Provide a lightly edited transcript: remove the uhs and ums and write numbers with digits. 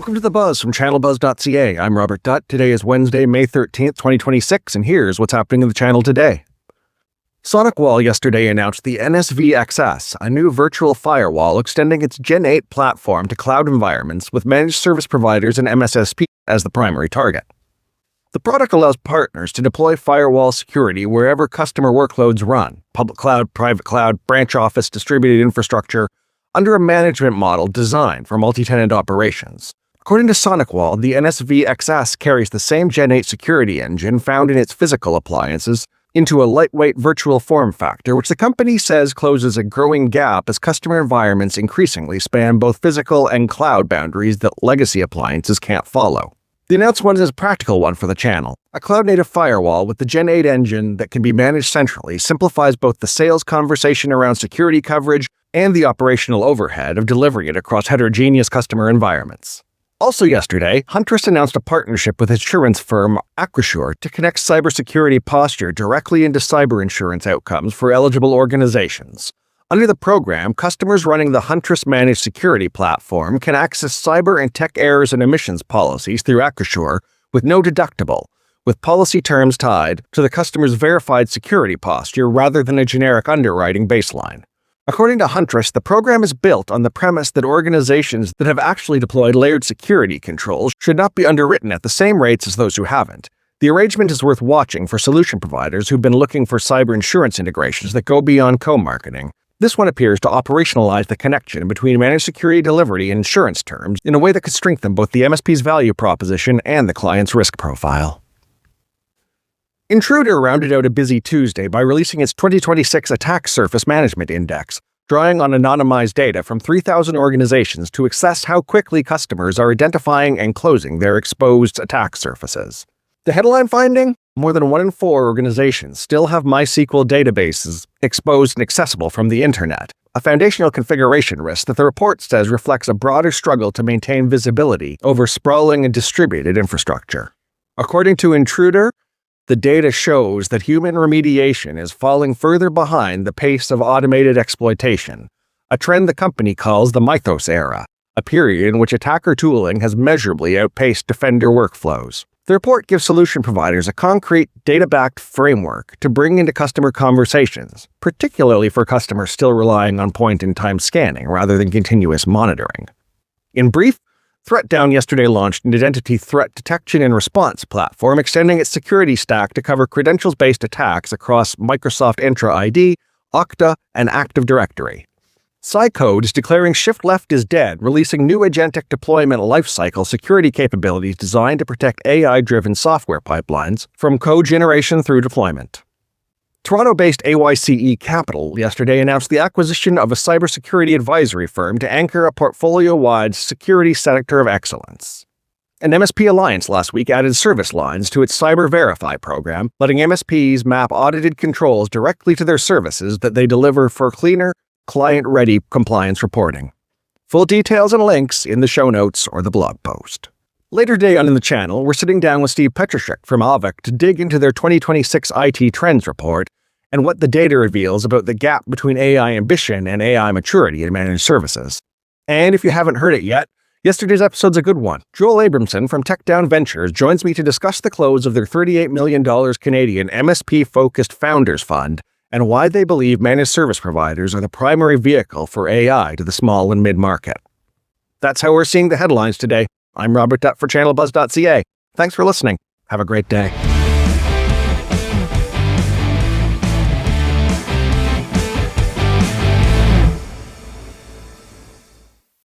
Welcome to The Buzz from channelbuzz.ca. I'm Robert Dutt. Today is Wednesday, May 13th, 2026, and here's what's happening in the channel today. SonicWall yesterday announced the NSV-XS, a new virtual firewall extending its Gen 8 platform to cloud environments with managed service providers and MSSPs as the primary target. The product allows partners to deploy firewall security wherever customer workloads run, public cloud, private cloud, branch office, distributed infrastructure, under a management model designed for multi-tenant operations. According to SonicWall, the NSV-XS carries the same Gen 8 security engine found in its physical appliances into a lightweight virtual form factor, which the company says closes a growing gap as customer environments increasingly span both physical and cloud boundaries that legacy appliances can't follow. The announcement is a practical one for the channel. A cloud-native firewall with the Gen 8 engine that can be managed centrally simplifies both the sales conversation around security coverage and the operational overhead of delivering it across heterogeneous customer environments. Also yesterday, Huntress announced a partnership with insurance firm Acrisure to connect cybersecurity posture directly into cyber insurance outcomes for eligible organizations. Under the program, customers running the Huntress managed security platform can access cyber and tech errors and emissions policies through Acrisure with no deductible, with policy terms tied to the customer's verified security posture rather than a generic underwriting baseline. According to Huntress, the program is built on the premise that organizations that have actually deployed layered security controls should not be underwritten at the same rates as those who haven't. The arrangement is worth watching for solution providers who've been looking for cyber insurance integrations that go beyond co-marketing. This one appears to operationalize the connection between managed security delivery and insurance terms in a way that could strengthen both the MSP's value proposition and the client's risk profile. Intruder rounded out a busy Tuesday by releasing its 2026 Attack Surface Management Index, drawing on anonymized data from 3,000 organizations to assess how quickly customers are identifying and closing their exposed attack surfaces. The headline finding? More than 1 in 4 organizations still have MySQL databases exposed and accessible from the internet, a foundational configuration risk that the report says reflects a broader struggle to maintain visibility over sprawling and distributed infrastructure. According to Intruder, the data shows that human remediation is falling further behind the pace of automated exploitation, a trend the company calls the Mythos era, a period in which attacker tooling has measurably outpaced defender workflows. The report gives solution providers a concrete, data-backed framework to bring into customer conversations, particularly for customers still relying on point-in-time scanning rather than continuous monitoring. In brief, ThreatDown yesterday launched an identity threat detection and response platform extending its security stack to cover credentials-based attacks across Microsoft Entra ID, Okta, and Active Directory. Cycode is declaring shift left is dead, releasing new agentic deployment lifecycle security capabilities designed to protect AI-driven software pipelines from code generation through deployment. Toronto-based AYCE Capital yesterday announced the acquisition of a cybersecurity advisory firm to anchor a portfolio-wide security sector of excellence. An MSPAlliance last week added service lines to its Cyber Verify program, letting MSPs map audited controls directly to their services that they deliver for cleaner, client-ready compliance reporting. Full details and links in the show notes or the blog post. Later today on in the channel, we're sitting down with Steve Petrashek from Avik to dig into their 2026 IT Trends report and what the data reveals about the gap between AI ambition and AI maturity in managed services. And if you haven't heard it yet, yesterday's episode's a good one. Joel Abramson from TechDown Ventures joins me to discuss the close of their $38 million Canadian MSP-focused Founders Fund and why they believe managed service providers are the primary vehicle for AI to the small and mid-market. That's how we're seeing the headlines today. I'm Robert Dutt for channelbuzz.ca. Thanks for listening. Have a great day.